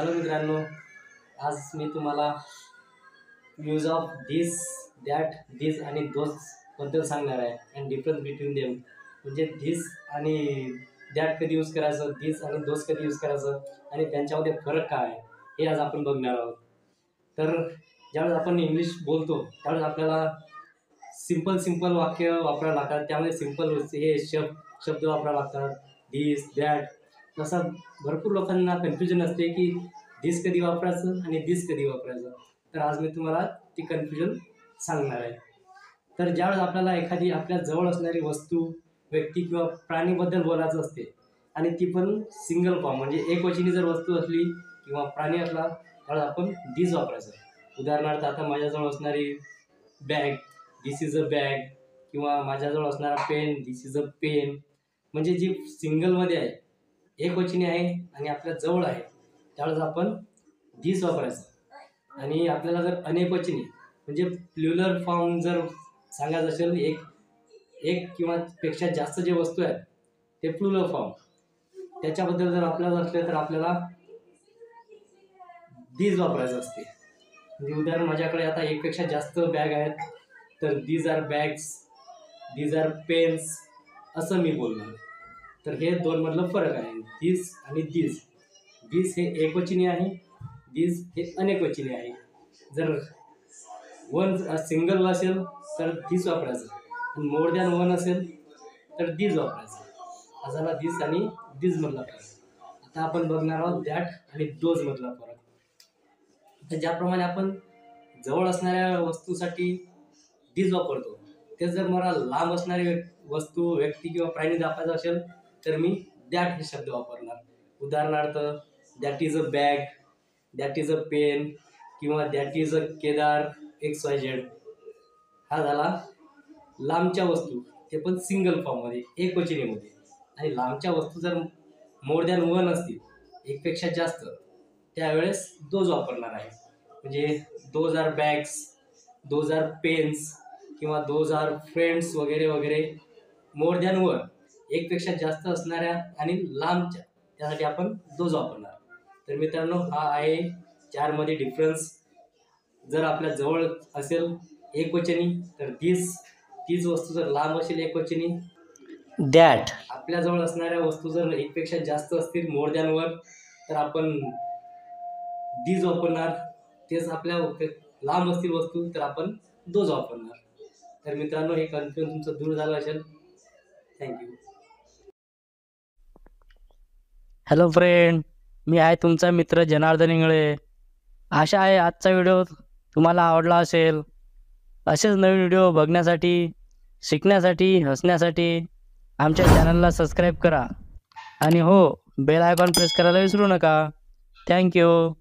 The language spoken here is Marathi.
हॅलो मित्रांनो, आज मी तुम्हाला use of this, that, this आणि दोज बद्दल सांगणार आहे अँड डिफरन्स बिटवीन देम. म्हणजे धिस आणि दॅट कधी यूज करायचं, धिस आणि दोज कधी यूज करायचं आणि त्यांच्यामध्ये फरक काय आहे हे आज आपण बघणार आहोत. तर ज्यावेळेस आपण इंग्लिश बोलतो त्यावेळेस आपल्याला सिंपल वाक्य वापरावं लागतात. त्यामध्ये सिंपल हे शब्द वापरावं लागतात. This, that. तसं भरपूर लोकांना कन्फ्युजन असते की धिस कधी वापरायचं आणि धिस कधी वापरायचं. तर आज मी तुम्हाला ती कन्फ्युजन सांगणार आहे. तर ज्यावेळेस आपल्याला एखादी आपल्या जवळ असणारी वस्तू, व्यक्ती किंवा प्राणीबद्दल बोलायचं असते आणि ती पण सिंगल फॉर्म म्हणजे एकवचनी जर वस्तू असली किंवा प्राणी असला त्यावेळेस आपण धिस वापरायचं. उदाहरणार्थ आता माझ्याजवळ असणारी bag, this is a bag, किंवा माझ्याजवळ असणारा pen, this is a pen. म्हणजे जी सिंगलमध्ये आहे, एकवचनी आहे आणि आपल्या जवळ आहे त्यावेळेस आपण धिस वापरायचं. आणि आपल्याला जर अनेकवचनी म्हणजे प्लुरल फॉर्म जर सांगायचं असेल, एक किंवा पेक्षा जास्त जे वस्तू आहेत ते प्लुरल फॉर्म, त्याच्याबद्दल जर आपल्याला असले तर आपल्याला धिस वापरायचं असते. म्हणजे उदाहरण माझ्याकडे आता एकपेक्षा जास्त बॅग आहेत तर these are bags, these are pens असं मी बोलणार. तर हे दोन मधलं फरक आहे, धिस आणि धिस. धिस हे एकवचनी आहे, धिस हे अनेकवचनी आहे. जर वन सिंगल असेल तर धिस वापरायचं आणि मोर दॅन वन असेल तर धिस वापरायचं. हा झाला धिस आणि धिस मधला फरक. आता आपण बघणार आहोत दॅट आणि दोज मधला फरक. तर ज्याप्रमाणे आपण जवळ असणाऱ्या वस्तूसाठी धिस वापरतो, ते जर मला लांब असणारी वस्तू, व्यक्ती किंवा प्राणी दाखवायचं असेल तर मी दॅट हे शब्द वापरणार. उदाहरणार्थ that is a bag, that is a pen किंवा that is a Kedar XYZ. हा झाला लांबच्या वस्तू, ते पण सिंगल फॉर्ममध्ये, एकवचनीमध्ये. आणि लांबच्या वस्तू जर मोर दॅन वन असतील, एकपेक्षा जास्त, त्यावेळेस दोज वापरणार आहे. म्हणजे those are bags, those are pens किंवा दोज आर फ्रेंड्स वगैरे वगैरे. मोर दॅन वन, एकपेक्षा जास्त असणाऱ्या आणि लांबच्या, त्यासाठी आपण दोज वापरणार. तर मित्रांनो, हा आहे चारमध्ये डिफरन्स. जर आपल्या जवळ असेल एकवचनी तर धिस, तीच वस्तू जर लांब असेल एकवचनी दॅट. आपल्याजवळ असणाऱ्या वस्तू जर एकपेक्षा जास्त असतील, मोर दॅन वन, तर आपण धिस वापरणार. तेच आपल्या लांब असतील वस्तू तर आपण दोज वापरणार. तर मित्रांनो, हे कन्फ्युजन तुमचं दूर झालं असेल. थँक्यू. हॅलो फ्रेंड, मी आहे तुमचा मित्र जनार्दन इंगळे. आशा आहे आजचा व्हिडिओ तुम्हाला आवडला असेल. असेच नवीन व्हिडिओ बघण्यासाठी, शिकण्यासाठी, हसण्यासाठी आमच्या चॅनलला सबस्क्राईब करा. आणि हो, बेल आयकॉन प्रेस करायला विसरू नका. थँक्यू.